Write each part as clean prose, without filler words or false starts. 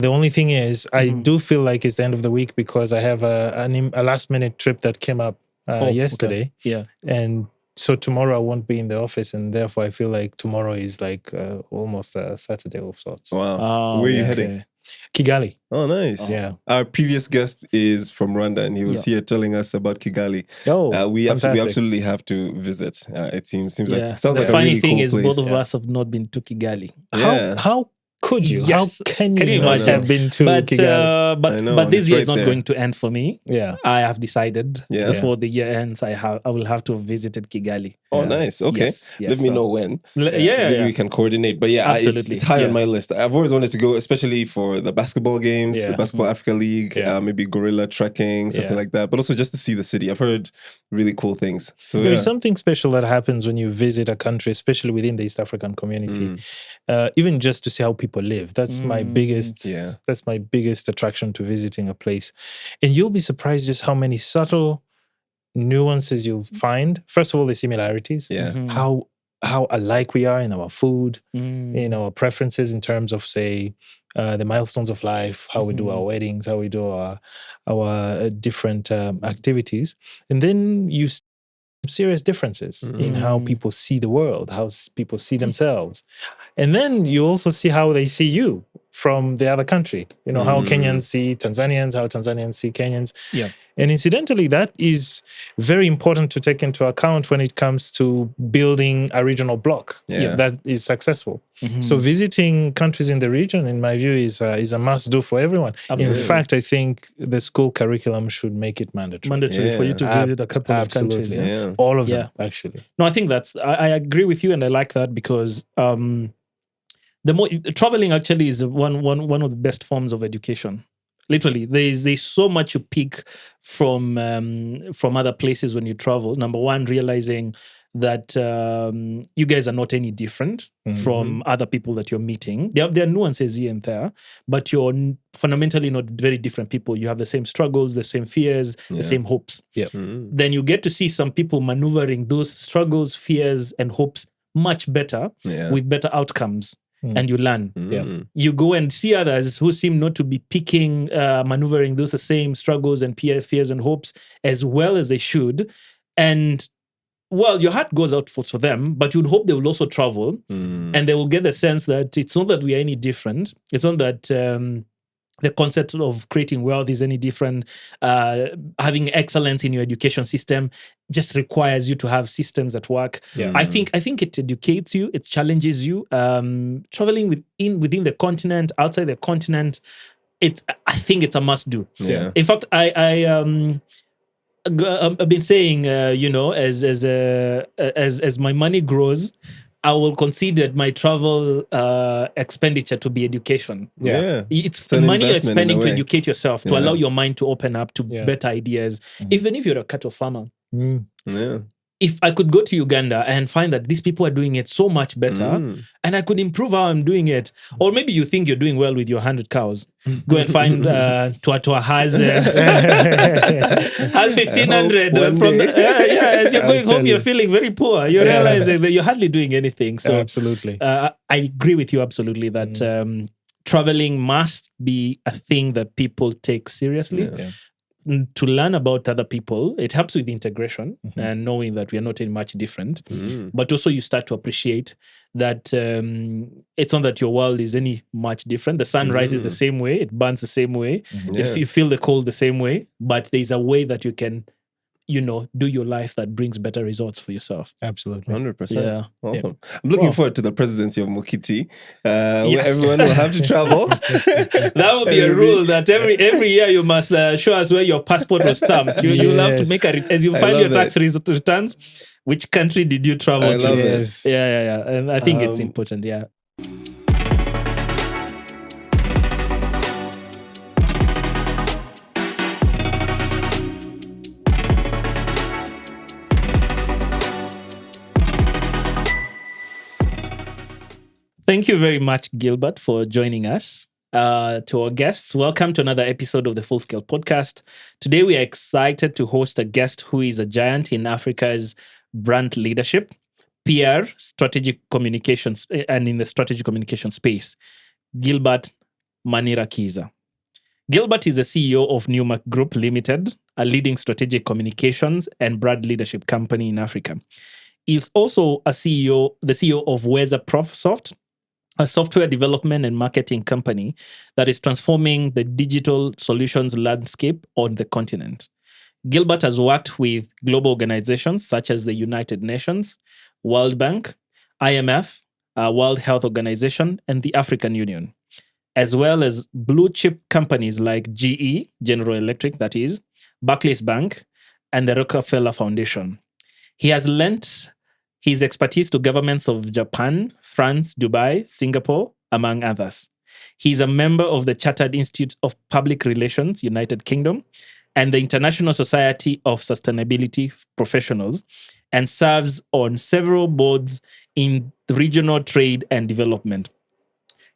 The only thing is, I do feel like it's the end of the week because I have a last minute trip that came up yesterday. Okay. Yeah. And so tomorrow I won't be in the office, and therefore I feel like tomorrow is like almost a Saturday of sorts. Wow. Where are you heading? Kigali. Oh, nice. Yeah. Our previous guest is from Rwanda, and he was here telling us about Kigali. Oh, we fantastic. absolutely have to visit. It seems like sounds the like a funny really thing cool is place. both of us have not been to Kigali. How could you? Yes. How can you imagine? have been to Kigali? But this year is not going to end for me. Yeah, I have decided before the year ends, I will have to have visited Kigali. Oh, nice. Okay, yes, let me know when. Maybe we can coordinate. But absolutely, it's high on my list. I've always wanted to go, especially for the basketball games, the Basketball Africa League, maybe gorilla trekking, something like that. But also just to see the city. I've heard really cool things. So there's something special that happens when you visit a country, especially within the East African community. Even just to see how people live. That's my biggest. That's my biggest attraction to visiting a place, and you'll be surprised just how many subtle nuances you'll find. First of all, the similarities. How alike we are in our food, in our preferences in terms of, say, the milestones of life, how we do our weddings, how we do our different activities, and then you see serious differences in how people see the world, how people see themselves, and then you also see how they see you from the other country. You know, how Kenyans see Tanzanians, how Tanzanians see Kenyans. Yeah. And incidentally, that is very important to take into account when it comes to building a regional bloc that is successful. So visiting countries in the region, in my view, is a must-do for everyone. Absolutely. In fact, I think the school curriculum should make it mandatory. For you to visit a couple of countries. All of them, actually. No, I think I agree with you, and I like that because the more traveling actually is one of the best forms of education. Literally, there's so much you pick from other places when you travel. Number one, realizing that you guys are not any different from other people that you're meeting. There are nuances here and there, but you're fundamentally not very different people. You have the same struggles, the same fears, the same hopes. Then you get to see some people maneuvering those struggles, fears, and hopes much better with better outcomes. And you learn. You go and see others who seem not to be maneuvering those same struggles and fears and hopes as well as they should. And well, your heart goes out for them, but you'd hope they will also travel and they will get the sense that it's not that we are any different. It's not that the concept of creating wealth is any different. Having excellence in your education system just requires you to have systems that work. I think it educates you, it challenges you. Traveling within the continent, outside the continent, I think it's a must do. In fact, I've been saying, as my money grows, I will consider my travel expenditure to be education. It's money you're spending to educate yourself, to allow your mind to open up to better ideas. Even if you're a cattle farmer. If I could go to Uganda and find that these people are doing it so much better, and I could improve how I'm doing it, or maybe you think you're doing well with your 100 cows, go and find Tuatua has 1,500 from as you're going home, you're feeling very poor. You're realizing that you're hardly doing anything. So absolutely, I agree with you absolutely that traveling must be a thing that people take seriously. To learn about other people, it helps with integration and knowing that we are not any much different. But also you start to appreciate that it's not that your world is any much different. The sun rises the same way, it burns the same way. If you feel the cold the same way, but there's a way that you can, do your life that brings better results for yourself. Absolutely. 100%. Yeah. Awesome. I'm looking forward to the presidency of Mukiti, where everyone will have to travel. That will be a rule that every year you must show us where your passport was stamped. You'll have to make as you file your tax returns, which country did you travel to? I love it. Yeah. And I think it's important, Thank you very much, Gilbert, for joining us. To our guests, welcome to another episode of the Full Scale Podcast. Today, we are excited to host a guest who is a giant in Africa's brand leadership, PR, strategic communications, and in the strategic communication space. Gilbert Manirakiza. Gilbert is the CEO of Newmark Group Limited, a leading strategic communications and brand leadership company in Africa. He's also the CEO of Weza Prosoft, a software development and marketing company that is transforming the digital solutions landscape on the continent. Gilbert has worked with global organizations such as the United Nations, World Bank, IMF, World Health Organization, and the African Union, as well as blue chip companies like GE, General Electric, that is, Barclays Bank, and the Rockefeller Foundation. He has lent his expertise to governments of Japan, France, Dubai, Singapore, among others. He is a member of the Chartered Institute of Public Relations, United Kingdom, and the International Society of Sustainability Professionals, and serves on several boards in regional trade and development.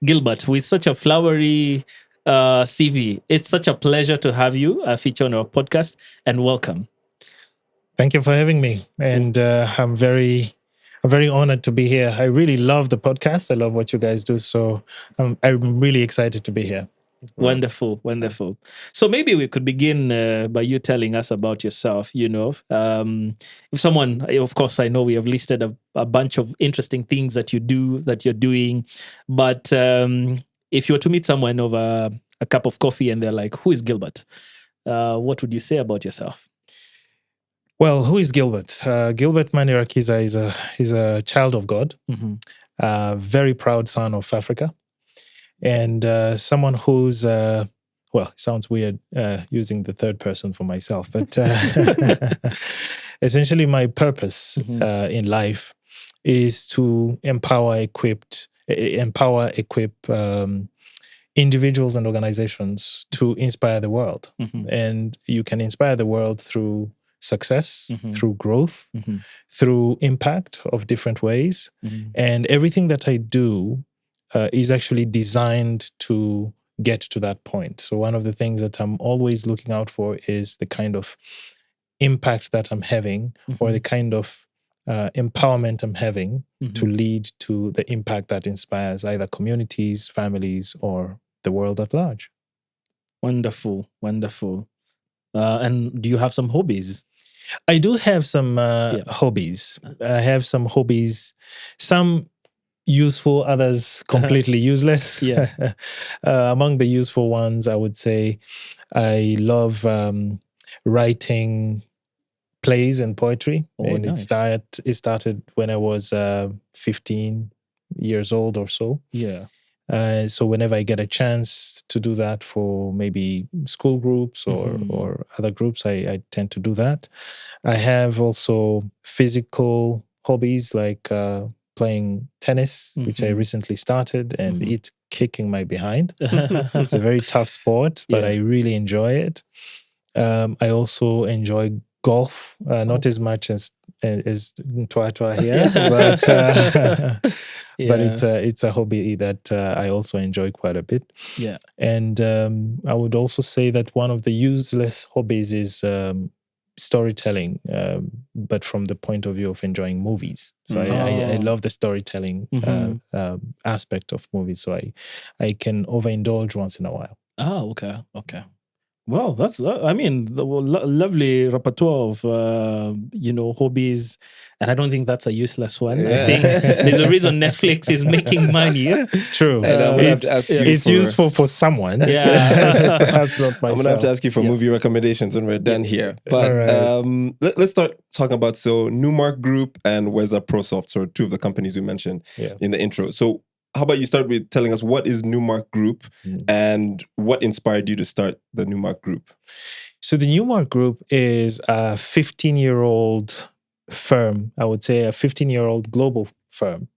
Gilbert, with such a flowery CV, it's such a pleasure to have you feature on our podcast, and welcome. Thank you for having me, and I'm very honored to be here. I really love the podcast. I love what you guys do, so I'm really excited to be here. Wonderful. So maybe we could begin by you telling us about yourself. If someone, of course, I know we have listed a bunch of interesting things that you do, that you're doing, but if you were to meet someone over a cup of coffee and they're like, "Who is Gilbert?" What would you say about yourself? Well, who is Gilbert? Gilbert Manirakiza is a child of God, very proud son of Africa. And someone who's, well, it sounds weird using the third person for myself, but essentially my purpose in life is to equip individuals and organizations to inspire the world. And you can inspire the world through success, through growth, through impact of different ways. And everything that I do is actually designed to get to that point. So one of the things that I'm always looking out for is the kind of impact that I'm having, or the kind of empowerment I'm having to lead to the impact that inspires either communities, families, or the world at large. Wonderful. And do you have some hobbies? I do have some hobbies. I have some hobbies, some useful, others completely useless. Among the useful ones, I would say I love writing plays and poetry. And nice. It started when I was 15 years old or so. So whenever I get a chance to do that for maybe school groups or other groups, I tend to do that. I have also physical hobbies like playing tennis, which I recently started, and it's kicking my behind. It's a very tough sport, but I really enjoy it. I also enjoy golf, not as much as Twa here, but it's a hobby that I also enjoy quite a bit. And I would also say that one of the useless hobbies is storytelling, but from the point of view of enjoying movies. So I love the storytelling aspect of movies. So I can overindulge once in a while. Okay. Well, that's, I mean, the lovely repertoire of, hobbies. And I don't think that's a useless one. I think there's a reason Netflix is making money. True. It's useful for someone. Perhaps not myself. I'm going to have to ask you for movie recommendations when we're done here. But let's start talking about, Newmark Group and Weza Prosoft, so two of the companies we mentioned in the intro. So how about you start with telling us what is Newmark Group and what inspired you to start the Newmark Group? So the Newmark Group is a 15-year-old firm, I would say a 15-year-old global firm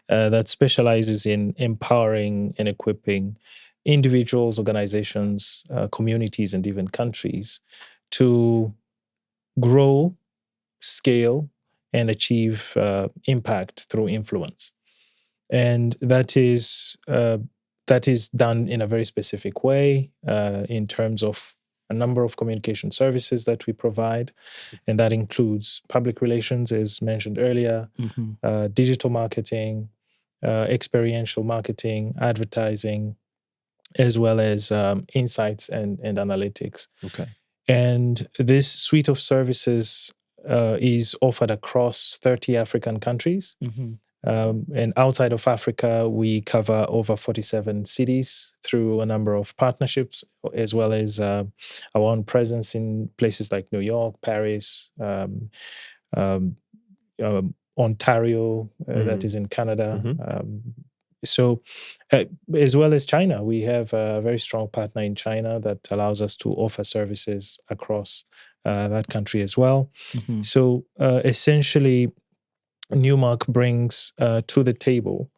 that specializes in empowering and equipping individuals, organizations, communities, and even countries to grow, scale, and achieve impact through influence. And that is done in a very specific way in terms of a number of communication services that we provide. And that includes public relations, as mentioned earlier, digital marketing, experiential marketing, advertising, as well as insights and analytics. Okay. And this suite of services is offered across 30 African countries. And outside of Africa, we cover over 47 cities through a number of partnerships, as well as our own presence in places like New York, Paris, Ontario, that is in Canada. So, as well as China, we have a very strong partner in China that allows us to offer services across that country as well. So, essentially, Newmark brings to the table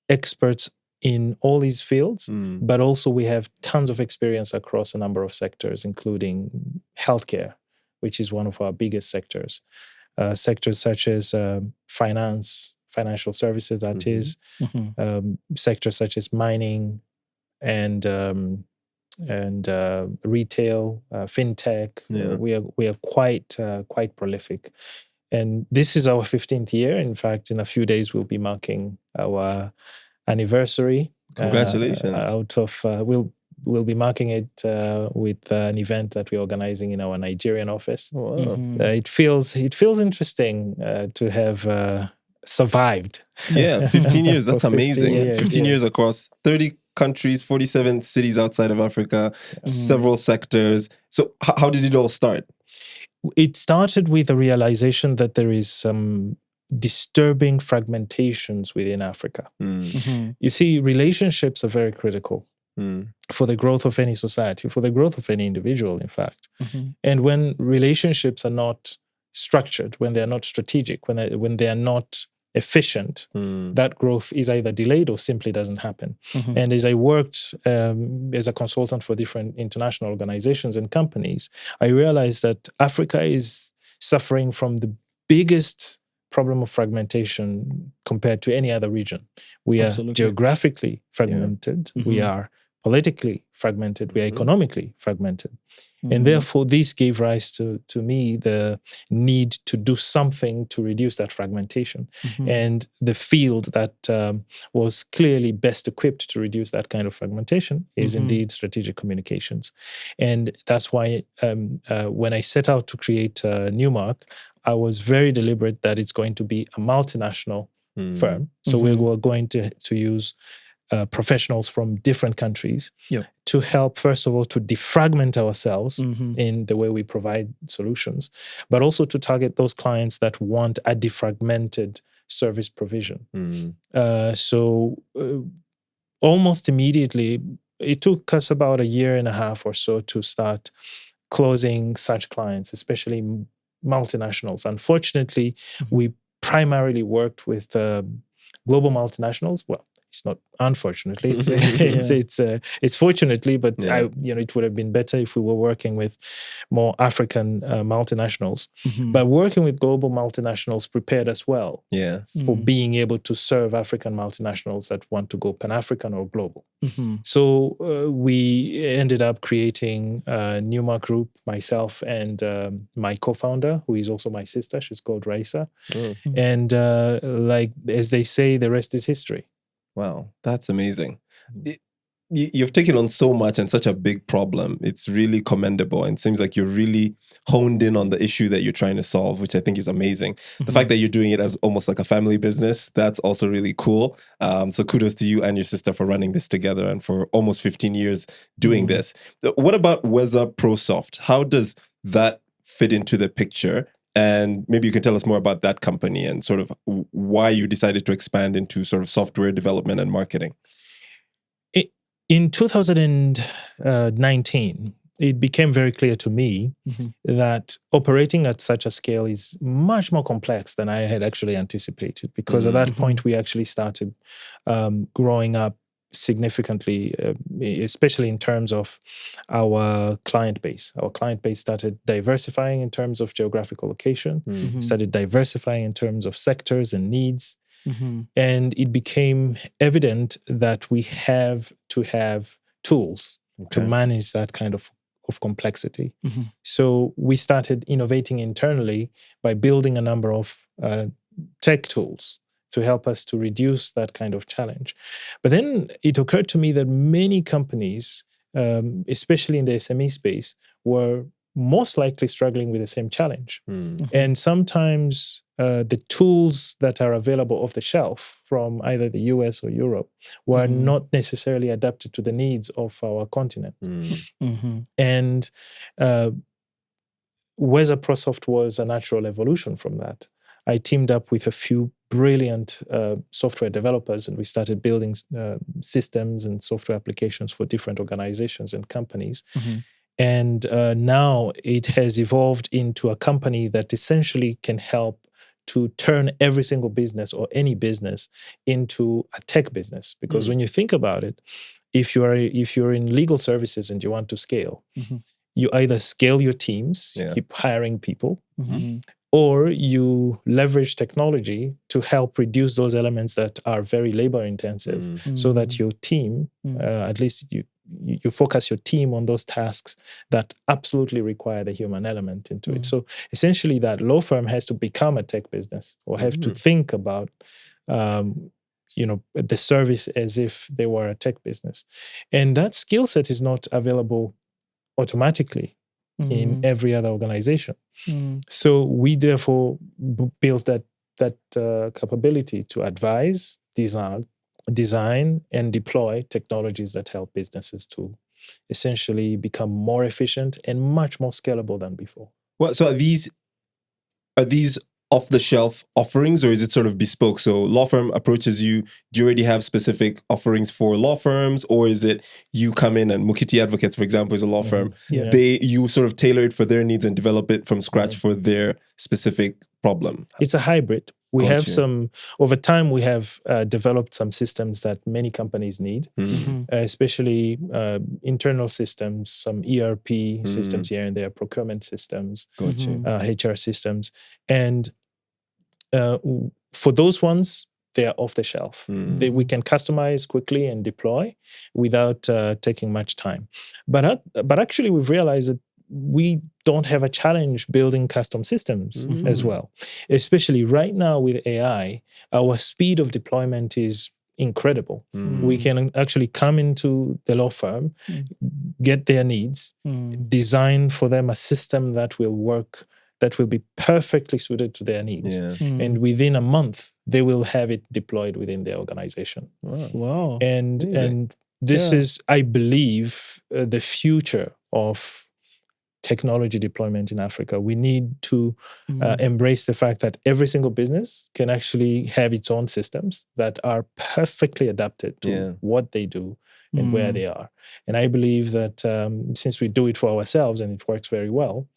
experts in all these fields, but also we have tons of experience across a number of sectors, including healthcare, which is one of our biggest sectors. Sectors such as financial services, that is, sectors such as mining and retail, fintech. We are quite prolific. And this is our 15th year. In fact, in a few days, we'll be marking our anniversary. Congratulations! We'll be marking it with an event that we're organizing in our Nigerian office. Wow. It feels interesting to have survived. Yeah, 15 years. That's amazing. 15 years, 15 years across 30 countries, 47 cities outside of Africa, several sectors. So how did it all start? It started with a realization that there is some disturbing fragmentations within Africa. You see, relationships are very critical for the growth of any society, for the growth of any individual, in fact. And when relationships are not structured, when they are not strategic, when they are not efficient, that growth is either delayed or simply doesn't happen. And as I worked as a consultant for different international organizations and companies, I realized that Africa is suffering from the biggest problem of fragmentation compared to any other region. We are geographically fragmented. We are politically fragmented. We are economically fragmented. And therefore, this gave rise to me the need to do something to reduce that fragmentation. And the field that was clearly best equipped to reduce that kind of fragmentation is indeed strategic communications. And that's why when I set out to create Newmark, I was very deliberate that it's going to be a multinational firm. So we were going to use professionals from different countries to help, first of all, to defragment ourselves in the way we provide solutions, but also to target those clients that want a defragmented service provision. So almost immediately, it took us about a year and a half or so to start closing such clients, especially multinationals. Unfortunately, we primarily worked with global multinationals. Well, it's not unfortunately, it's fortunately, but it would have been better if we were working with more African multinationals. But working with global multinationals prepared us well for being able to serve African multinationals that want to go Pan-African or global. So we ended up creating Newmark Group, myself and my co-founder, who is also my sister. She's called Raisa. And like as they say, the rest is history. Wow, that's amazing. You've taken on so much and such a big problem. It's really commendable. And it seems like you're really honed in on the issue that you're trying to solve, which I think is amazing. The fact that you're doing it as almost like a family business, that's also really cool. So kudos to you and your sister for running this together and for almost 15 years doing this. What about Weza Prosoft? How does that fit into the picture? And maybe you can tell us more about that company and sort of why you decided to expand into sort of software development and marketing. In 2019, it became very clear to me that operating at such a scale is much more complex than I had actually anticipated, because at that point, we actually started growing up significantly, especially in terms of our client base. Our client base started diversifying in terms of geographical location, started diversifying in terms of sectors and needs. And it became evident that we have to have tools to manage that kind of complexity. So we started innovating internally by building a number of tech tools to help us to reduce that kind of challenge. But then it occurred to me that many companies, especially in the SME space, were most likely struggling with the same challenge. And sometimes the tools that are available off the shelf from either the US or Europe were not necessarily adapted to the needs of our continent. And Weza Prosoft was a natural evolution from that. I teamed up with a few brilliant software developers, and we started building systems and software applications for different organizations and companies. And now it has evolved into a company that essentially can help to turn every single business or any business into a tech business. Because when you think about it, if you're in legal services and you want to scale, you either scale your teams, keep hiring people, or you leverage technology to help reduce those elements that are very labor intensive, so that your team, at least you focus your team on those tasks that absolutely require the human element into it. So essentially that law firm has to become a tech business, or have to think about the service as if they were a tech business. And that skill set is not available automatically in every other organization. So we therefore built that capability to advise, design and deploy technologies that help businesses to essentially become more efficient and much more scalable than before. Well, so are these off-the-shelf offerings, or is it sort of bespoke? So law firm approaches you, do you already have specific offerings for law firms, or is it you come in and Mukiti Advocates, for example, is a law firm. You sort of tailor it for their needs and develop it from scratch for their specific problem? It's a hybrid. We have over time, we have developed some systems that many companies need, especially internal systems, some ERP systems here and there, procurement systems, HR systems. And for those ones, they are off the shelf. We can customize quickly and deploy without taking much time. But actually, we've realized that we don't have a challenge building custom systems as well. Especially right now with AI, our speed of deployment is incredible. We can actually come into the law firm, get their needs, design for them a system that will work, that will be perfectly suited to their needs. And within a month, they will have it deployed within their organization. Wow. And this is, I believe, the future of technology deployment in Africa. We need to embrace the fact that every single business can actually have its own systems that are perfectly adapted to what they do and where they are. And I believe that since we do it for ourselves and it works very well,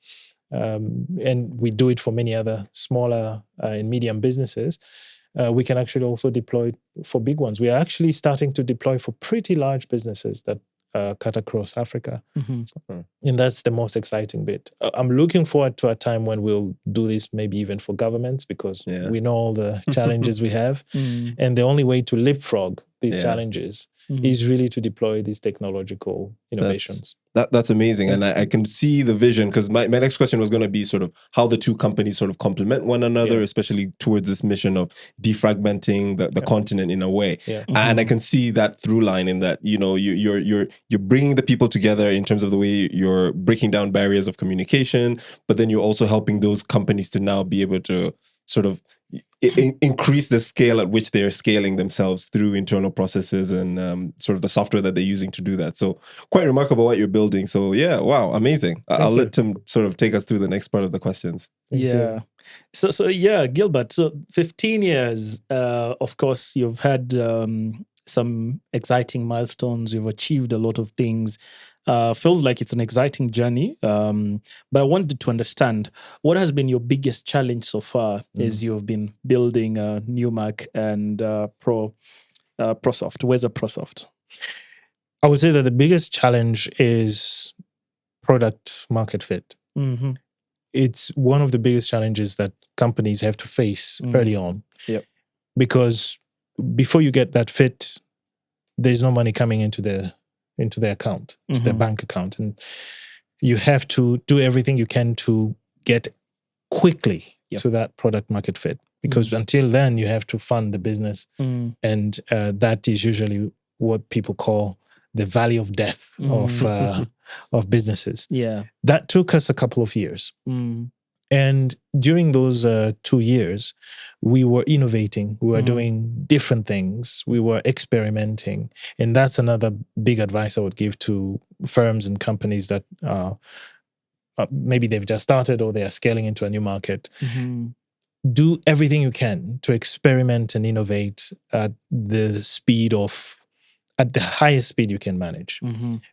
and we do it for many other smaller and medium businesses, we can actually also deploy for big ones. We are actually starting to deploy for pretty large businesses that cut across Africa. And that's the most exciting bit. I'm looking forward to a time when we'll do this maybe even for governments, because we know all the challenges we have. And the only way to leapfrog these challenges is really to deploy these technological innovations. That's amazing. And I can see the vision, because my next question was going to be sort of how the two companies sort of complement one another, especially towards this mission of defragmenting the continent in a way. And I can see that through line in that, you're bringing the people together in terms of the way you're breaking down barriers of communication, but then you're also helping those companies to now be able to sort of increase the scale at which they're scaling themselves through internal processes and sort of the software that they're using to do that. So quite remarkable what you're building. So yeah, wow, amazing. I'll let Tim sort of take us through the next part of the questions. So Gilbert, so 15 years, of course, you've had some exciting milestones. You've achieved a lot of things. Feels like it's an exciting journey. But I wanted to understand, what has been your biggest challenge so far as you've been building Newmark and Prosoft, Weza Prosoft? I would say that the biggest challenge is product market fit. It's one of the biggest challenges that companies have to face early on. Because before you get that fit, there's no money coming into their account, to their bank account. And you have to do everything you can to get quickly to that product market fit. because until then you have to fund the business, and that is usually what people call the valley of death of businesses. Yeah, that took us a couple of years. And during those 2 years, we were innovating. We were doing different things. We were experimenting. And that's another big advice I would give to firms and companies that maybe they've just started or they are scaling into a new market. Do everything you can to experiment and innovate at the highest speed you can manage,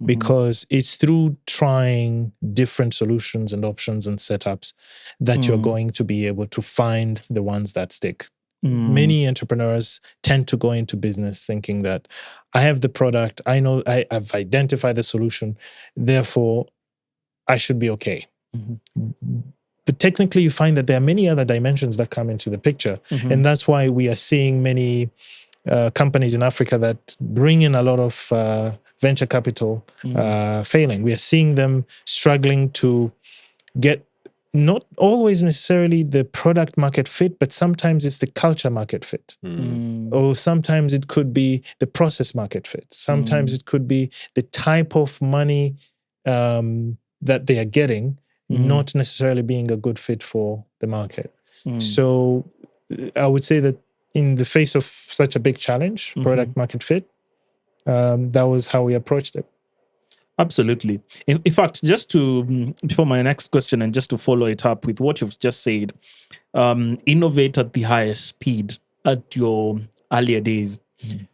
because it's through trying different solutions and options and setups that you're going to be able to find the ones that stick. Many entrepreneurs tend to go into business thinking that I have the product, I know I've identified the solution, therefore I should be okay. But technically you find that there are many other dimensions that come into the picture. And that's why we are seeing many companies in Africa that bring in a lot of venture capital failing. We are seeing them struggling to get not always necessarily the product market fit, but sometimes it's the culture market fit. Or sometimes it could be the process market fit. Sometimes it could be the type of money that they are getting, not necessarily being a good fit for the market. So I would say that in the face of such a big challenge, product market fit, that was how we approached it. Absolutely. In fact, just to, before my next question and just to follow it up with what you've just said, innovate at the highest speed at your earlier days.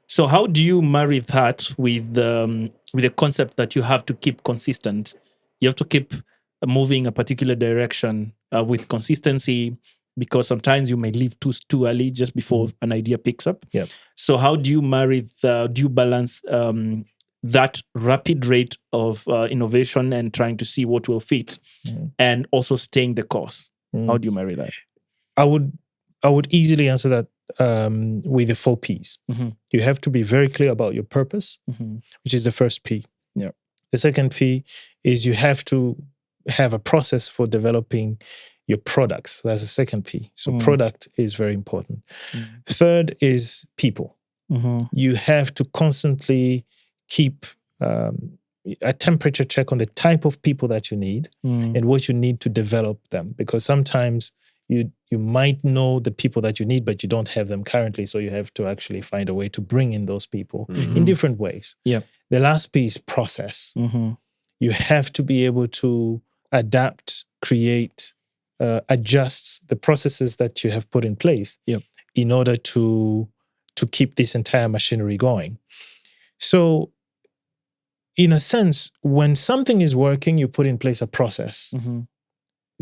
So how do you marry that with the concept that you have to keep consistent? You have to keep moving a particular direction with consistency, because sometimes you may leave too early just before an idea picks up. Yeah. So how do you do you balance that rapid rate of innovation and trying to see what will fit and also staying the course? How do you marry that? I would easily answer that with the 4 Ps. You have to be very clear about your purpose, which is the first P. Yeah. The second P is you have to have a process for developing your products. That's the second P. So product is very important. Third is people. You have to constantly keep a temperature check on the type of people that you need and what you need to develop them, because sometimes you might know the people that you need, but you don't have them currently. So you have to actually find a way to bring in those people in different ways. Yeah. The last P is process. You have to be able to adapt, create, adjust the processes that you have put in place in order to keep this entire machinery going. So in a sense, when something is working, you put in place a process.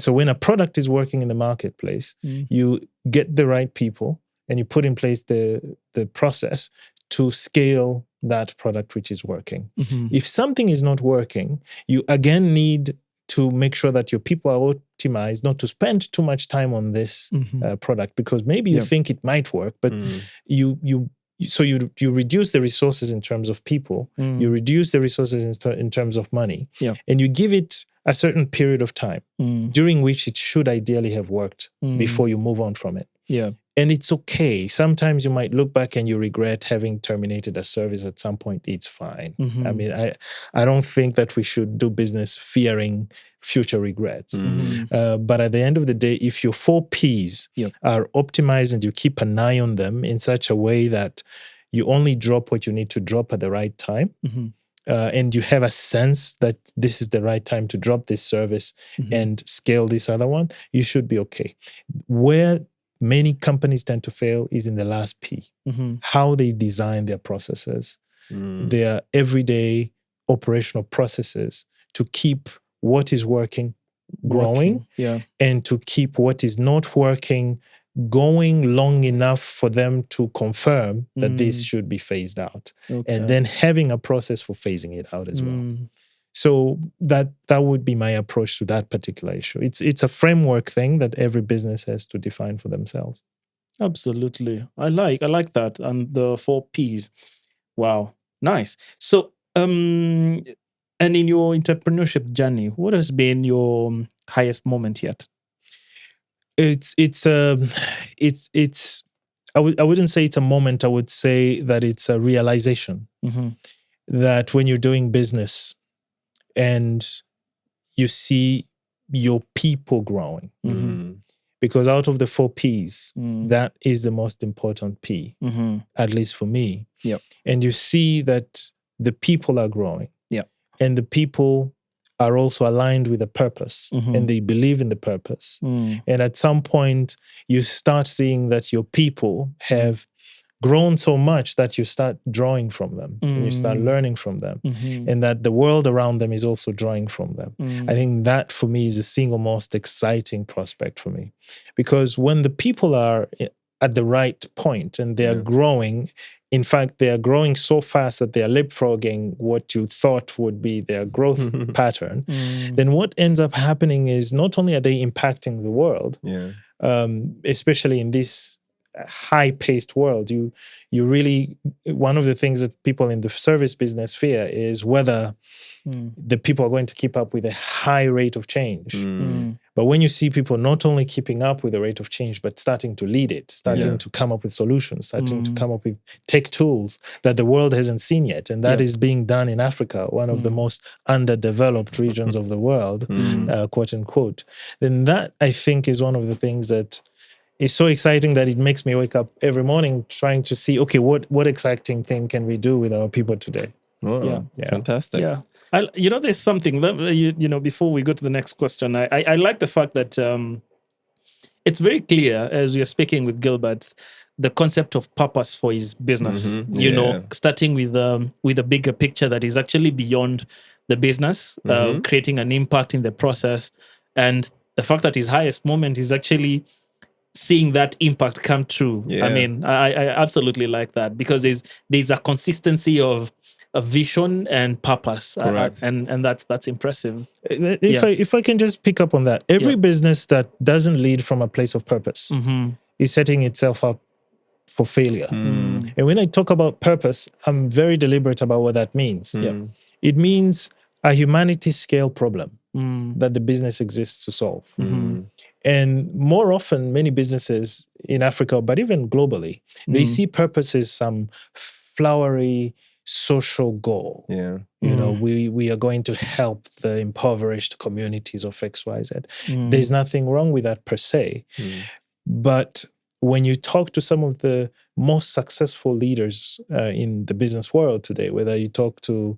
So when a product is working in the marketplace, you get the right people and you put in place the process to scale that product which is working. If something is not working, you again need to make sure that your people are optimized, not to spend too much time on this product, because maybe you think it might work, but you reduce the resources in terms of people, you reduce the resources in terms of money, and you give it a certain period of time during which it should ideally have worked before you move on from it. Yeah. And it's okay. Sometimes you might look back and you regret having terminated a service at some point. It's fine. I mean, I don't think that we should do business fearing future regrets. But at the end of the day, if your 4 Ps are optimized and you keep an eye on them in such a way that you only drop what you need to drop at the right time, and you have a sense that this is the right time to drop this service and scale this other one, you should be okay. Where many companies tend to fail is in the last P, how they design their processes, their everyday operational processes to keep what is working growing, and to keep what is not working going long enough for them to confirm that this should be phased out, and then having a process for phasing it out as well. So that would be my approach to that particular issue. It's a framework thing that every business has to define for themselves. Absolutely. I like that. And the 4 Ps. Wow. Nice. So and in your entrepreneurship journey, what has been your highest moment yet? I wouldn't say it's a moment. I would say that it's a realization that when you're doing business and you see your people growing, because out of the 4 P's, that is the most important P, at least for me. Yep. And you see that the people are growing. Yep. And the people are also aligned with a purpose, and they believe in the purpose. And at some point, you start seeing that your people have grown so much that you start drawing from them, and you start learning from them, and that the world around them is also drawing from them. I think that for me is the single most exciting prospect for me, because when the people are at the right point and they are growing, in fact, they are growing so fast that they are leapfrogging what you thought would be their growth pattern, then what ends up happening is not only are they impacting the world, especially in this high-paced world, you really, one of the things that people in the service business fear is whether the people are going to keep up with a high rate of change. But when you see people not only keeping up with the rate of change, but starting to lead it, starting to come up with solutions, starting to come up with tech tools that the world hasn't seen yet, and that is being done in Africa, one of the most underdeveloped regions of the world, quote unquote, then that, I think, is one of the things that is so exciting that it makes me wake up every morning trying to see, okay, what exciting thing can we do with our people today? Oh, fantastic. Yeah. There's something, before we go to the next question, I like the fact that it's very clear, as you're speaking with Gilbert, the concept of purpose for his business, starting with a bigger picture that is actually beyond the business, creating an impact in the process. And the fact that his highest moment is actually seeing that impact come true. I mean, I absolutely like that, because there's a consistency of a vision and purpose, and that's impressive. If I can just pick up on that, every business that doesn't lead from a place of purpose is setting itself up for failure. And when I talk about purpose, I'm very deliberate about what that means. It means a humanity scale problem that the business exists to solve. And more often, many businesses in Africa, but even globally, they see purpose as some flowery social goal. We are going to help the impoverished communities of XYZ. There's nothing wrong with that per se. But when you talk to some of the most successful leaders in the business world today, whether you talk to,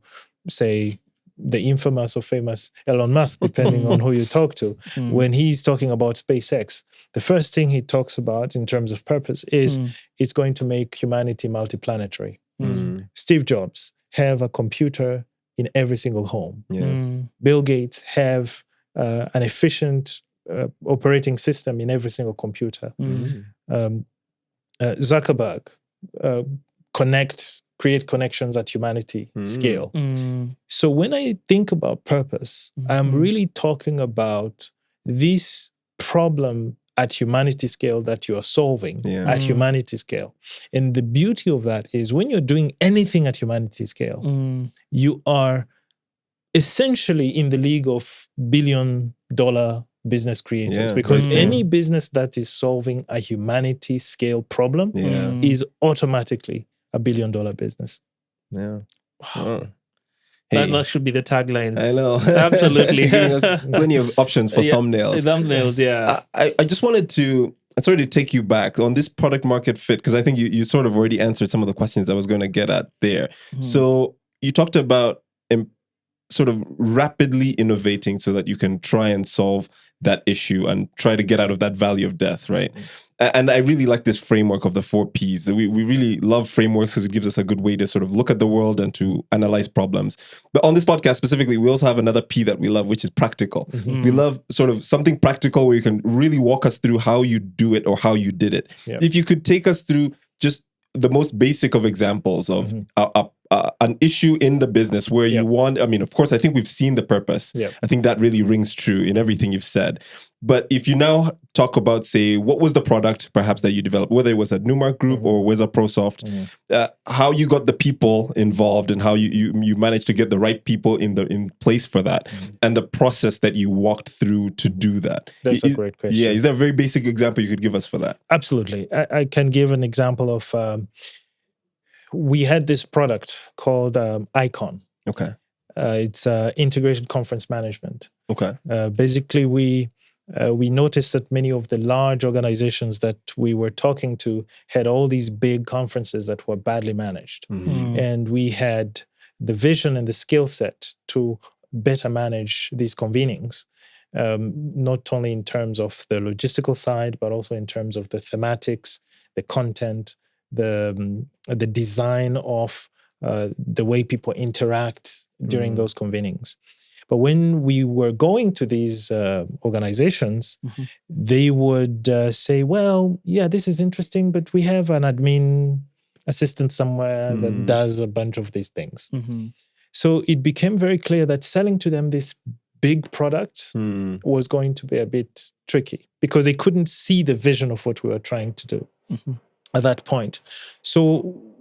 say, the infamous or famous Elon Musk, depending on who you talk to, when he's talking about SpaceX, the first thing he talks about in terms of purpose is it's going to make humanity multiplanetary. Steve Jobs have a computer in every single home. Bill Gates have an efficient operating system in every single computer. Zuckerberg create connections at humanity scale. So when I think about purpose, I'm really talking about this problem at humanity scale that you are solving at humanity scale. And the beauty of that is when you're doing anything at humanity scale, you are essentially in the league of billion-dollar business creators, because any business that is solving a humanity scale problem is automatically a billion-dollar business. Hey. That should be the tagline. I know. Absolutely. Giving us plenty of options for thumbnails. I just wanted to take you back on this product market fit, because I think you sort of already answered some of the questions I was going to get at there. So you talked about sort of rapidly innovating so that you can try and solve that issue and try to get out of that valley of death, right? And I really like this framework of the 4 Ps. We really love frameworks because it gives us a good way to sort of look at the world and to analyze problems. But on this podcast specifically, we also have another P that we love, which is practical. We love sort of something practical where you can really walk us through how you do it or how you did it. If you could take us through just the most basic of examples of an issue in the business where you want, I mean, of course, I think we've seen the purpose. I think that really rings true in everything you've said. But if you now talk about, say, what was the product perhaps that you developed, whether it was at Newmark Group or Weza Prosoft, how you got the people involved and how you managed to get the right people in place for that, and the process that you walked through to do that. That's a great question. Yeah, is there a very basic example you could give us for that? Absolutely. I can give an example of, we had this product called Icon. Okay. It's integrated conference management. Okay. Basically, we noticed that many of the large organizations that we were talking to had all these big conferences that were badly managed. And we had the vision and the skill set to better manage these convenings, not only in terms of the logistical side, but also in terms of the thematics, the content, the design of the way people interact during those convenings. But when we were going to these organizations, they would say, well, yeah, this is interesting, but we have an admin assistant somewhere that does a bunch of these things. So it became very clear that selling to them this big product was going to be a bit tricky because they couldn't see the vision of what we were trying to do at that point. So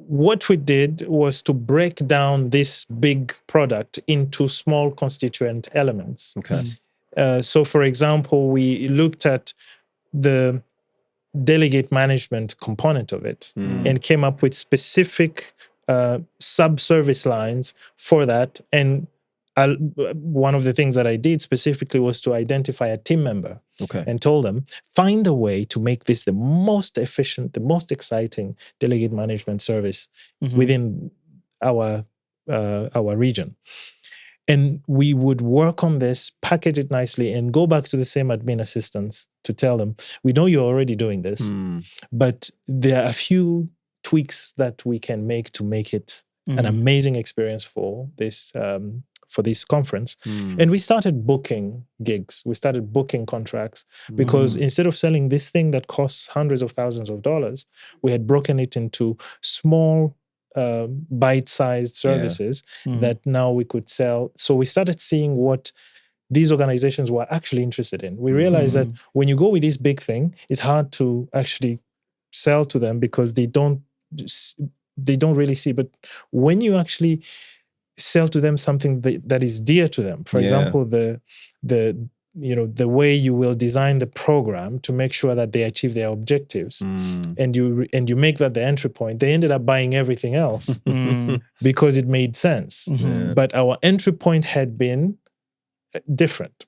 what we did was to break down this big product into small constituent elements. Okay. So, for example, we looked at the delegate management component of it and came up with specific sub-service lines for that. And one of the things that I did specifically was to identify a team member and told them, find a way to make this the most efficient, the most exciting delegate management service within our region. And we would work on this, package it nicely, and go back to the same admin assistants to tell them, we know you're already doing this, but there are a few tweaks that we can make to make it an amazing experience for this conference. And we started booking gigs. We started booking contracts because instead of selling this thing that costs hundreds of thousands of dollars, we had broken it into small bite-sized services that now we could sell. So we started seeing what these organizations were actually interested in. We realized that when you go with this big thing, it's hard to actually sell to them because they don't really see. But when you actually sell to them something that is dear to them, for example, the way you will design the program to make sure that they achieve their objectives, and you make that the entry point, they ended up buying everything else because it made sense. But our entry point had been different.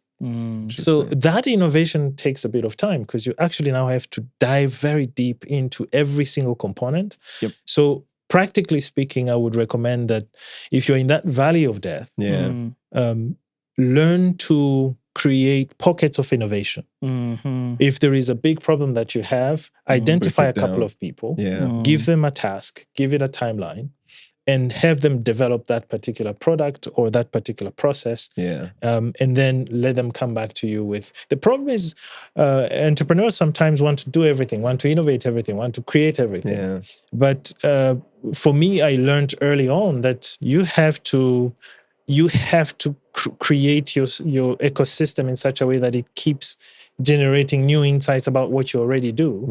So that innovation takes a bit of time because you actually now have to dive very deep into every single component. So practically speaking, I would recommend that if you're in that valley of death, learn to create pockets of innovation. If there is a big problem that you have, identify a couple of people, give them a task, give it a timeline, and have them develop that particular product or that particular process. And then let them come back to you with. The problem is entrepreneurs sometimes want to do everything, want to innovate everything, want to create everything. But for me, I learned early on that you have to create your ecosystem in such a way that it keeps generating new insights about what you already do.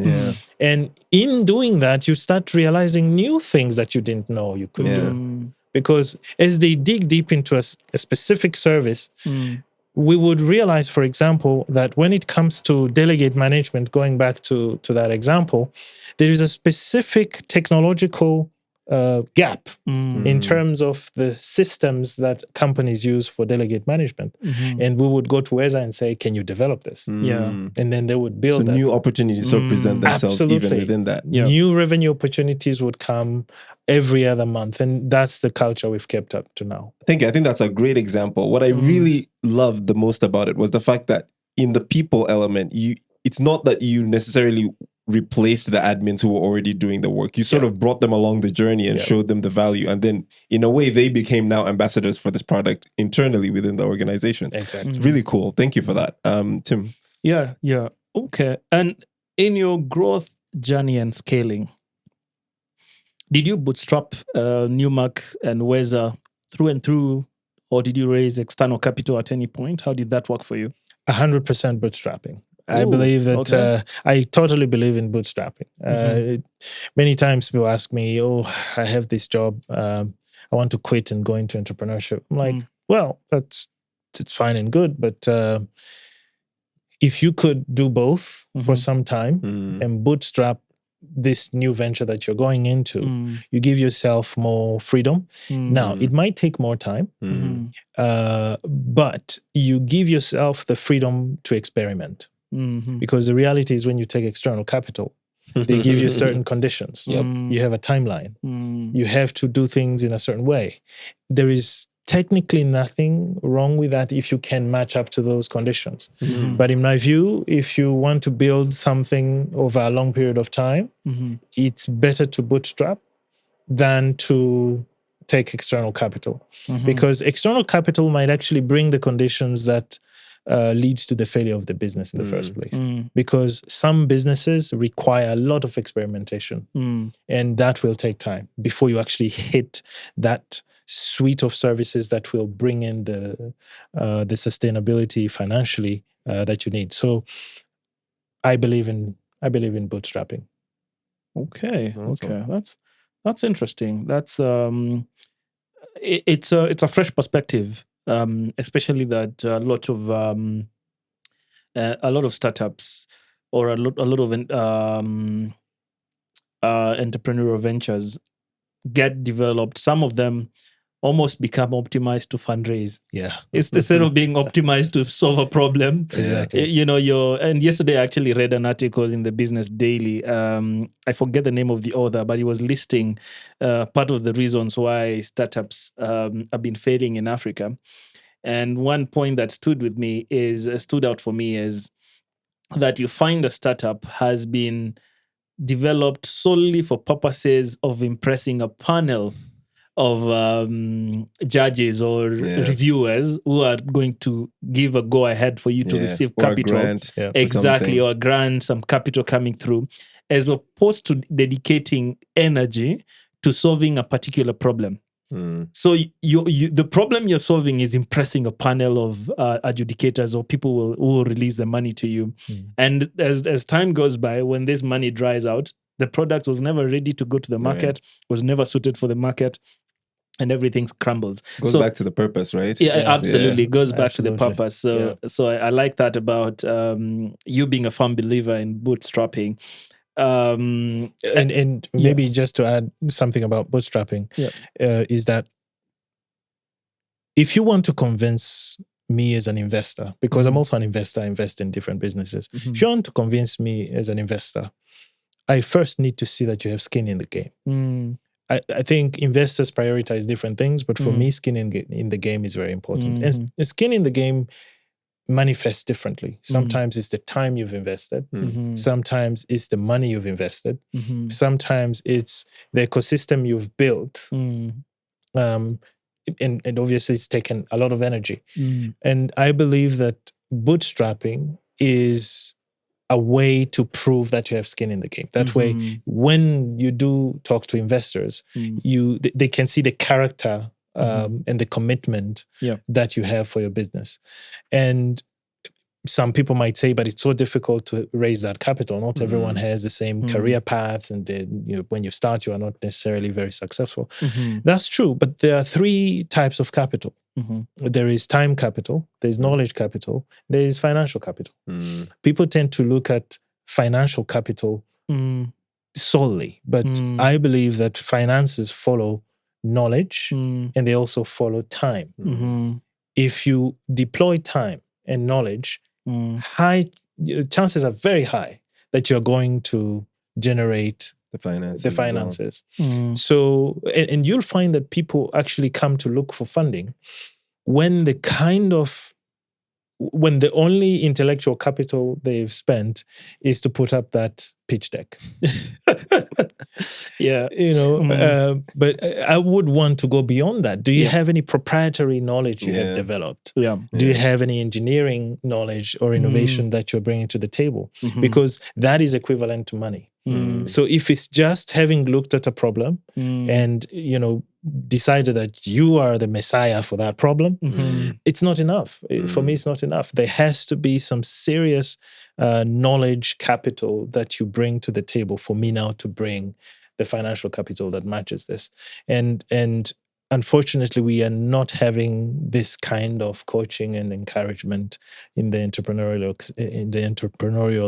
And in doing that, you start realizing new things that you didn't know you could do. Because as they dig deep into a specific service, we would realize, for example, that when it comes to delegate management, going back to that example, there is a specific technological gap in terms of the systems that companies use for delegate management. And we would go to Weza and say, can you develop this? And then they would build that. New opportunities sort of present themselves even within that. New revenue opportunities would come every other month. And that's the culture we've kept up to now. Thank you. I think that's a great example. What I really loved the most about it was the fact that in the people element, it's not that you necessarily replaced the admins who were already doing the work. You sort of brought them along the journey and showed them the value. And then in a way, they became now ambassadors for this product internally within the organization. Exactly. Really cool. Thank you for that. Tim. Yeah. Okay. And in your growth journey and scaling, did you bootstrap Newmark and Weza through and through, or did you raise external capital at any point? How did that work for you? 100% bootstrapping. I believe that I totally believe in bootstrapping. Many times people ask me, "Oh, I have this job. I want to quit and go into entrepreneurship." I'm like, "Well, it's fine and good, but if you could do both for some time and bootstrap this new venture that you're going into, you give yourself more freedom. Now, it might take more time, but you give yourself the freedom to experiment. Because the reality is when you take external capital, they give you certain conditions. You have a timeline. You have to do things in a certain way. There is technically nothing wrong with that if you can match up to those conditions. But in my view, if you want to build something over a long period of time, it's better to bootstrap than to take external capital. Because external capital might actually bring the conditions that leads to the failure of the business in the first place. Because some businesses require a lot of experimentation, and that will take time before you actually hit that suite of services that will bring in the sustainability financially that you need. So I believe in bootstrapping. Okay. That's interesting. That's it's a fresh perspective, especially that a lot of startups or a lot of entrepreneurial ventures get developed. Some of them almost become optimized to fundraise. Yeah. It's instead of being optimized to solve a problem. Exactly. And yesterday I actually read an article in the Business Daily. I forget the name of the author, but he was listing part of the reasons why startups have been failing in Africa. And one point that stood out for me is that you find a startup has been developed solely for purposes of impressing a panel of judges or reviewers who are going to give a go-ahead for you to receive capital. Or a grant. Exactly, or a grant, some capital coming through, as opposed to dedicating energy to solving a particular problem. So the problem you're solving is impressing a panel of adjudicators or people who will release the money to you. And as time goes by, when this money dries out, the product was never ready to go to the market, was never suited for the market, and everything crumbles. Goes back to the purpose, right? Yeah, absolutely. Goes back to the purpose. So I like that about you being a firm believer in bootstrapping. And maybe just to add something about bootstrapping, is that if you want to convince me as an investor, because I'm also an investor, I invest in different businesses. If you want to convince me as an investor, I first need to see that you have skin in the game. I think investors prioritize different things, but for me, skin in the game is very important. And skin in the game manifests differently. Sometimes it's the time you've invested. Sometimes it's the money you've invested. Sometimes it's the ecosystem you've built. And obviously it's taken a lot of energy. And I believe that bootstrapping is a way to prove that you have skin in the game. That way, when you do talk to investors, they can see the character and the commitment that you have for your business. And some people might say, but it's so difficult to raise that capital. Not everyone has the same career paths, and when you start, you are not necessarily very successful. That's true, but there are three types of capital. There is time capital, there is knowledge capital, there is financial capital. People tend to look at financial capital solely, but I believe that finances follow knowledge and they also follow time. If you deploy time and knowledge, chances are very high that you're going to generate the finances. So, and you'll find that people actually come to look for funding when the only intellectual capital they've spent is to put up that pitch deck. But I would want to go beyond that. Do you have any proprietary knowledge you have developed? Do you have any engineering knowledge or innovation that you're bringing to the table? Because that is equivalent to money. So if it's just having looked at a problem and, decided that you are the messiah for that problem, it's not enough. For me, it's not enough. There has to be some serious knowledge capital that you bring to the table for me now to bring the financial capital that matches this. And unfortunately, we are not having this kind of coaching and encouragement in the entrepreneurial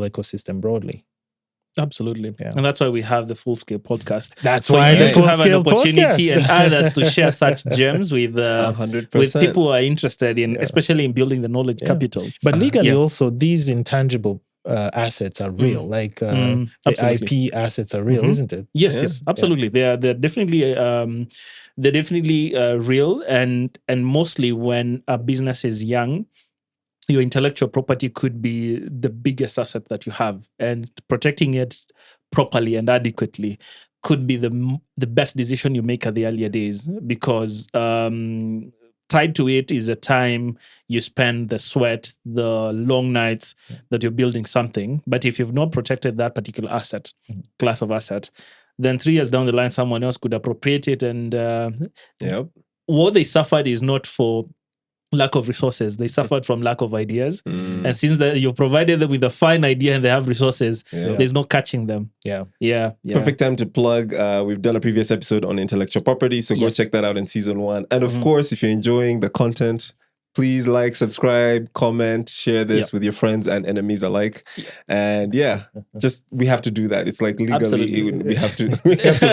ecosystem broadly. Absolutely. Yeah. And that's why we have the Full Scale podcast. That's why you to have an opportunity and others to share such gems with people who are interested in, especially in building the knowledge capital. But legally also, these intangible assets are real. Like the IP assets are real, isn't it? Yes, absolutely. They're definitely real, and mostly when a business is young, your intellectual property could be the biggest asset that you have, and protecting it properly and adequately could be the best decision you make at the earlier days, because tied to it is a time you spend, the sweat, the long nights that you're building something. But if you've not protected that particular asset, class of asset, then 3 years down the line, someone else could appropriate it. And what they suffered is not for lack of resources. They suffered from lack of ideas. And since you've provided them with a fine idea and they have resources, there's no catching them. Yeah. Perfect time to plug. We've done a previous episode on intellectual property, so go check that out in season 1. And of course, if you're enjoying the content, please like, subscribe, comment, share this with your friends and enemies alike. And just we have to do that. It's like legally we have to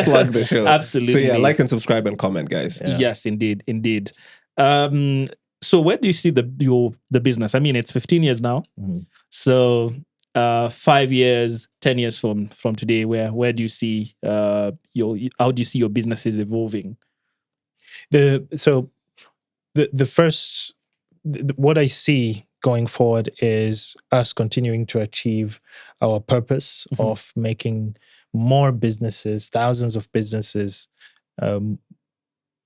plug the show. Absolutely. So like and subscribe and comment, guys. Yes, indeed. So where do you see the business? I mean, it's 15 years now. So 5 years, 10 years from today, where do you see how do you see your businesses evolving? What I see going forward is us continuing to achieve our purpose of making more businesses, thousands of businesses,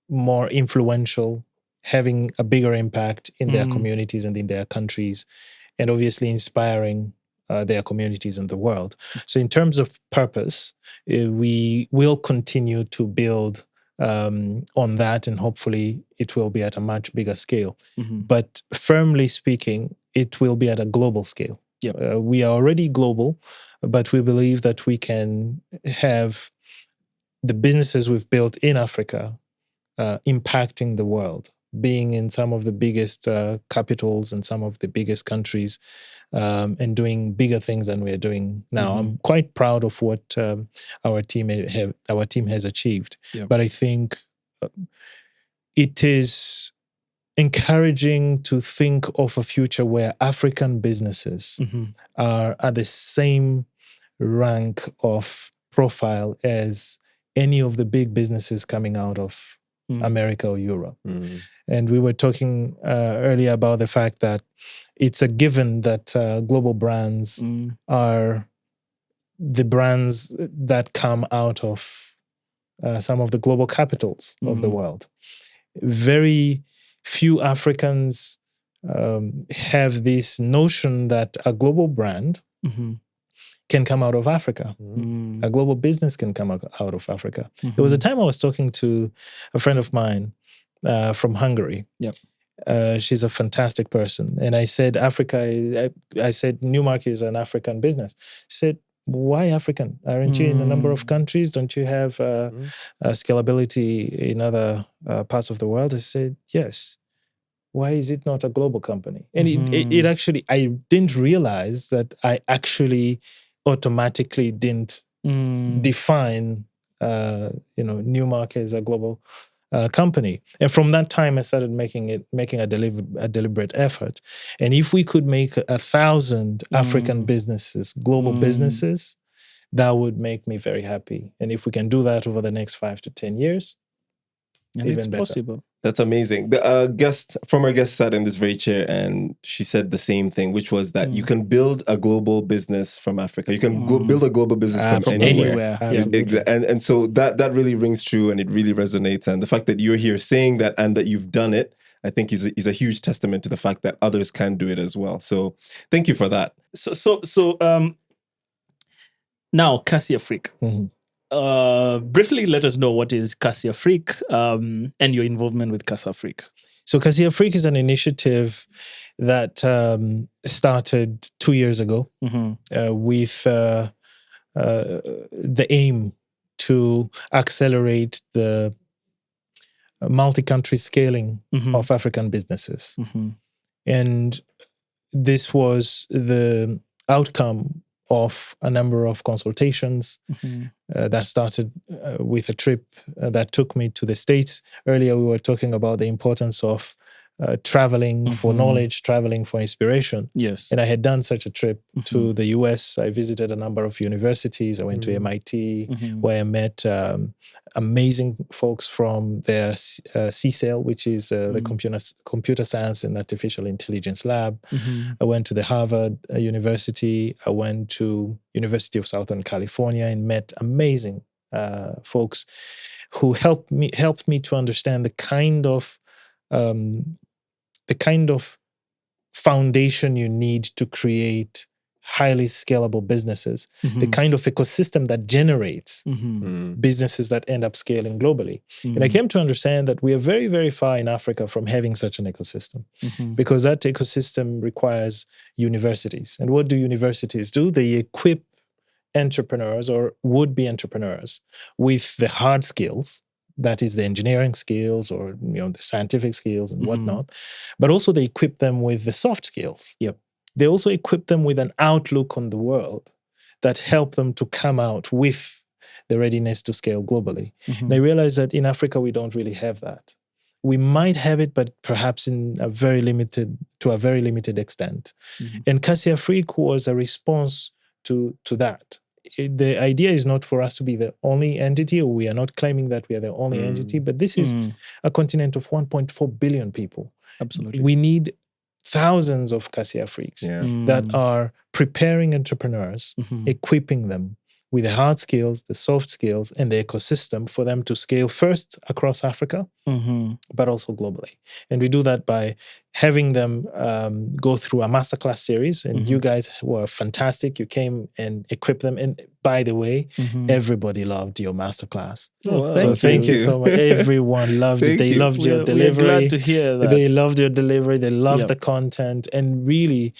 more influential, having a bigger impact in their communities and in their countries, and obviously inspiring their communities in the world. So in terms of purpose, we will continue to build on that, and hopefully it will be at a much bigger scale. But firmly speaking, it will be at a global scale. We are already global, but we believe that we can have the businesses we've built in Africa impacting the world, being in some of the biggest capitals and some of the biggest countries, and doing bigger things than we're doing now. I'm quite proud of what our team has achieved. But I think it is encouraging to think of a future where African businesses are at the same rank of profile as any of the big businesses coming out of America or Europe. And we were talking earlier about the fact that it's a given that global brands are the brands that come out of some of the global capitals of the world. Very few Africans have this notion that a global brand can come out of Africa. A global business can come out of Africa. There was a time I was talking to a friend of mine from Hungary. She's a fantastic person. And I said, I said, Newmark is an African business. She said, why African? Aren't you in a number of countries? Don't you have scalability in other parts of the world? I said, yes. Why is it not a global company? And it actually, I didn't realize that I actually automatically didn't define, Newmark as a global company. And from that time, I started making a deliberate effort. And if we could make 1,000 African businesses, global businesses, that would make me very happy. And if we can do that over the next 5 to 10 years, and even it's better. Possible. That's amazing. The former guest sat in this very chair and she said the same thing, which was that you can build a global business from Africa. You can build a global business from anywhere. And so that really rings true and it really resonates. And the fact that you're here saying that and that you've done it, I think is a huge testament to the fact that others can do it as well. So thank you for that. So now, Kasi Afrique. briefly let us know what is Kasi Afrique and your involvement with Kasi Afrique. So Kasi Afrique is an initiative that started 2 years ago with the aim to accelerate the multi-country scaling of African businesses. And this was the outcome of a number of consultations that started with a trip that took me to the States. Earlier, we were talking about the importance of traveling for knowledge, traveling for inspiration. Yes. And I had done such a trip to the US. I visited a number of universities. I went to MIT, where I met amazing folks from their CSAIL, which is the Computer Science and Artificial Intelligence Lab. I went to the Harvard University. I went to University of Southern California and met amazing folks who helped me to understand the kind of foundation you need to create highly scalable businesses, the kind of ecosystem that generates businesses that end up scaling globally. And I came to understand that we are very, very far in Africa from having such an ecosystem, because that ecosystem requires universities. And what do universities do? They equip entrepreneurs or would-be entrepreneurs with the hard skills, that is the engineering skills or the scientific skills and whatnot, but also they equip them with the soft skills. Yep. They also equip them with an outlook on the world that help them to come out with the readiness to scale globally. And I realized that in Africa, we don't really have that. We might have it, but perhaps to a very limited extent. And Kasi Afrique was a response to that. The idea is not for us to be the only entity, or we are not claiming that we are the only entity, but this is a continent of 1.4 billion people. Absolutely. We need thousands of Kasi Afriques that are preparing entrepreneurs, equipping them with the hard skills, the soft skills, and the ecosystem for them to scale first across Africa, but also globally. And we do that by having them go through a masterclass series. And you guys were fantastic. You came and equipped them. And by the way, everybody loved your masterclass. Oh, so thank you so much. Everyone loved it. They loved your delivery. We're glad to hear that. They loved your delivery. They loved the content. And really,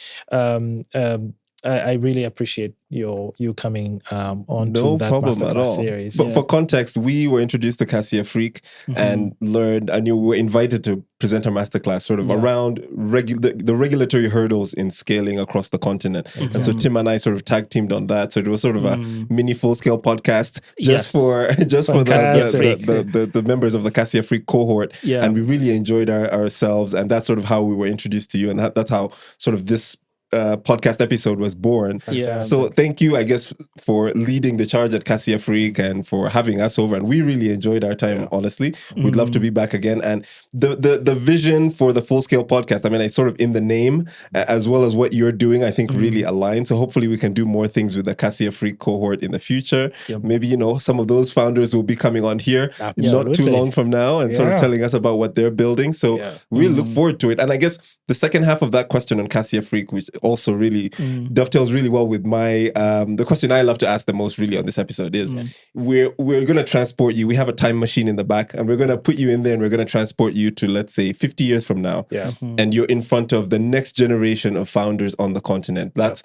I really appreciate you coming on to that masterclass series. But for context, we were introduced to Kasi Afrique and learned, and you were invited to present a masterclass sort of around the regulatory hurdles in scaling across the continent. And so Tim and I sort of tag teamed on that. So it was sort of a mini full scale podcast just for the members of the Kasi Afrique cohort. And we really enjoyed ourselves. And that's sort of how we were introduced to you. And that's how sort of this podcast episode was born. So thank you, I guess, for leading the charge at Kasi Afrique and for having us over. And we really enjoyed our time, honestly. We'd love to be back again. And the vision for the full scale podcast, I mean, it's sort of in the name, as well as what you're doing, I think really aligns. So hopefully we can do more things with the Kasi Afrique cohort in the future. Maybe, some of those founders will be coming on here not too long from now and sort of telling us about what they're building. So we look forward to it. And I guess the second half of that question on Kasi Afrique, which also really dovetails really well with my the question I love to ask the most really on this episode is we're going to transport you. We have a time machine in the back and we're going to put you in there and we're going to transport you to, let's say, 50 years from now. And you're in front of the next generation of founders on the continent. That's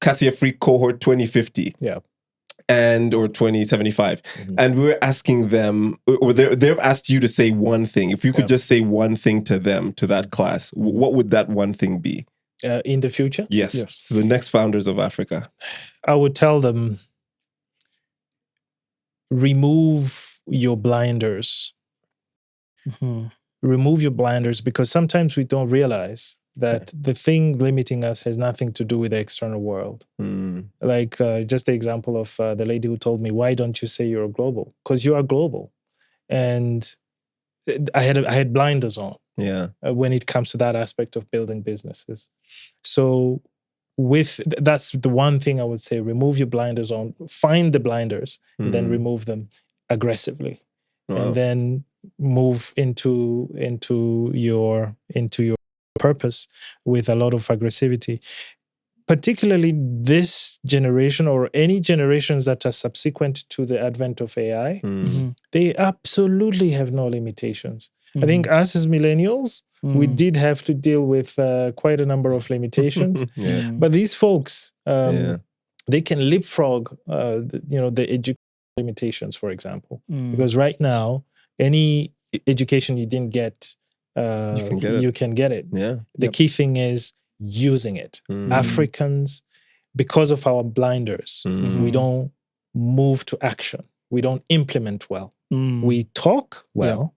Kasi Afrique cohort 2050. Or 2075. And we were asking them, or they've asked you to say one thing. If you could just say one thing to them, to that class, what would that one thing be? In the future? Yes. So the next founders of Africa. I would tell them, remove your blinders. Remove your blinders, because sometimes we don't realize that the thing limiting us has nothing to do with the external world. Like just the example of the lady who told me, why don't you say you're global? Because you are global. And I had blinders on when it comes to that aspect of building businesses. So that's the one thing I would say, remove your blinders on, find the blinders, and then remove them aggressively. And then move into your purpose with a lot of aggressivity. particularly this generation or any generations that are subsequent to the advent of AI, they absolutely have no limitations. I think us as millennials, we did have to deal with quite a number of limitations. But these folks, they can leapfrog, the education limitations, for example. Because right now, any education you didn't get, you can get it. The key thing is using it. Africans, because of our blinders, we don't move to action. We don't implement well. We talk well.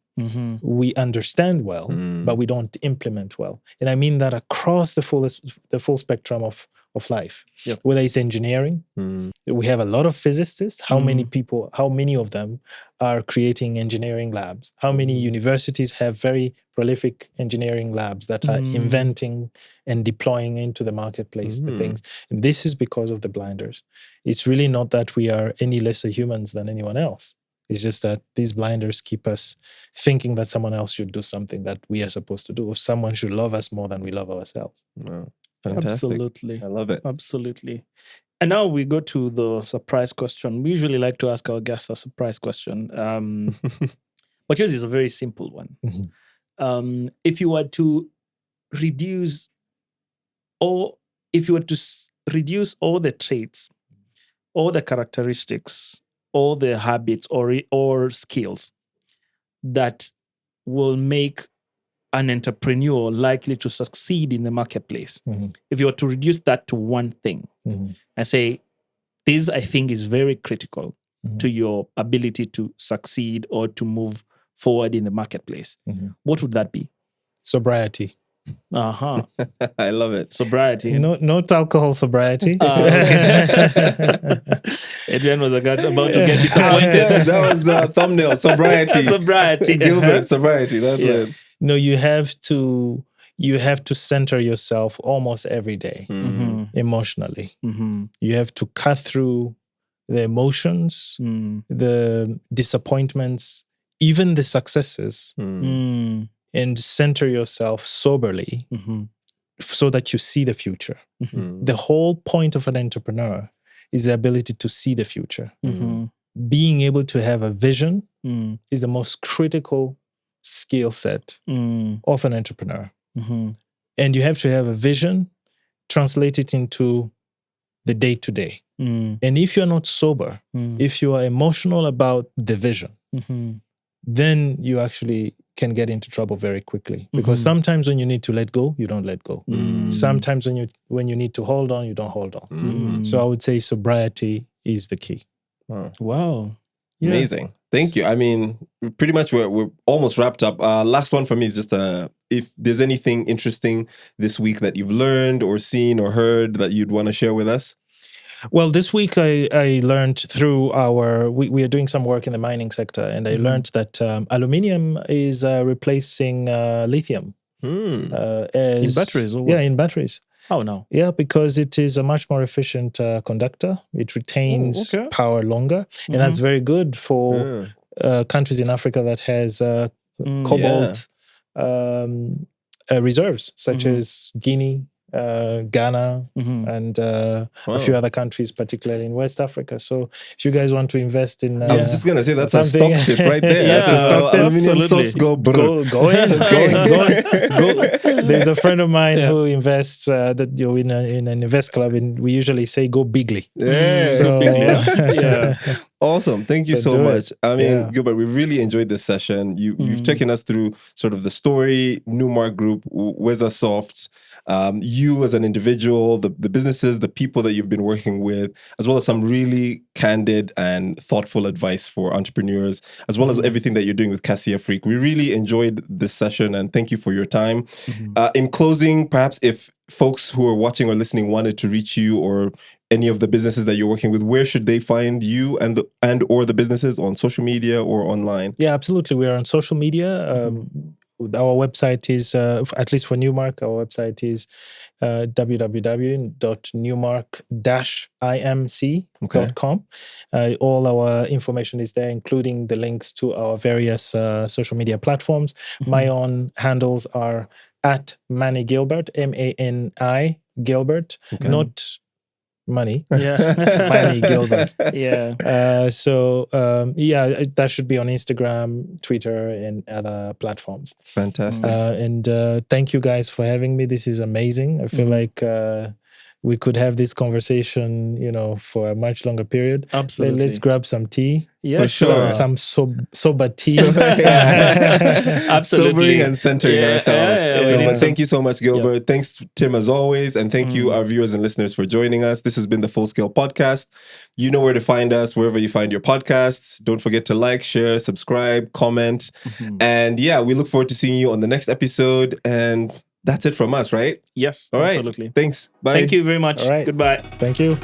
We understand well, but we don't implement well. And I mean that across the full spectrum of life. Whether it's engineering, we have a lot of physicists. How many of them are creating engineering labs? How many universities have very prolific engineering labs that are inventing and deploying into the marketplace the things? And this is because of the blinders. It's really not that we are any lesser humans than anyone else. It's just that these blinders keep us thinking that someone else should do something that we are supposed to do, or someone should love us more than we love ourselves. Wow. Fantastic. Absolutely. I love it. Absolutely. And now we go to the surprise question. We usually like to ask our guests a surprise question. But yours is a very simple one. If you were to reduce all the traits, all the characteristics, all the habits or skills that will make an entrepreneur likely to succeed in the marketplace, if you were to reduce that to one thing and say, this I think is very critical to your ability to succeed or to move forward in the marketplace, what would that be? Sobriety. I love it. Sobriety. Not alcohol sobriety. Adrian was about to get disappointed. That was the thumbnail. Sobriety. Sobriety. Gilbert, sobriety. That's it. No, you have to center yourself almost every day emotionally. You have to cut through the emotions, the disappointments, even the successes, and center yourself soberly so that you see the future. The whole point of an entrepreneur is the ability to see the future. Being able to have a vision is the most critical skill set of an entrepreneur. And you have to have a vision, translate it into the day-to-day. And if you're not sober, if you are emotional about the vision, then you actually can get into trouble very quickly. Because sometimes when you need to let go, you don't let go. Sometimes when you need to hold on, you don't hold on. So I would say sobriety is the key. Wow. Yeah. Amazing. Thank you. I mean, pretty much we're almost wrapped up. Last one for me is just if there's anything interesting this week that you've learned or seen or heard that you'd want to share with us. Well, this week I learned through we are doing some work in the mining sector, and I learned that aluminium is replacing lithium. In batteries? Or what? Yeah, in batteries. Oh, no. Yeah, because it is a much more efficient conductor. It retains power longer. And that's very good for countries in Africa that has cobalt reserves, such as Guinea, Ghana, and a few other countries, particularly in West Africa. So if you guys want to invest in... I was just going to say, that's a stock tip right there. That's a stock tip. Aluminium stocks go in. There's a friend of mine who invests that you're in an invest club, and we usually say go bigly. Awesome. Thank you so much. I mean, Gilbert, we really enjoyed this session. You've taken us through sort of the story, Newmark Group, Weza Prosoft, you as an individual, the businesses, the people that you've been working with, as well as some really candid and thoughtful advice for entrepreneurs, as well as everything that you're doing with Afrique. We really enjoyed this session, and thank you for your time. In closing, perhaps if folks who are watching or listening wanted to reach you or any of the businesses that you're working with, where should they find you and or the businesses, on social media or online? Yeah, absolutely. We are on social media. Our website is, at least for Newmark, our website is www.newmark-imc.com. All our information is there, including the links to our various social media platforms. My own handles are at Manny Gilbert, MANI Gilbert, not money. Yeah. Money Gilbert. Yeah. That should be on Instagram, Twitter, and other platforms. Fantastic. And thank you guys for having me. This is amazing. I feel like we could have this conversation, for a much longer period. Absolutely. Let's grab some tea. Yeah, sure. Some sober tea. Absolutely. Sobering and centering ourselves. But thank you so much, Gilbert. Yeah. Thanks, Tim, as always. And thank you, our viewers and listeners, for joining us. This has been the Full Scale Podcast. You know where to find us, wherever you find your podcasts. Don't forget to like, share, subscribe, comment. And we look forward to seeing you on the next episode. And that's it from us, right? Yes, all right. Absolutely. Thanks. Bye. Thank you very much. All right. Goodbye. Thank you.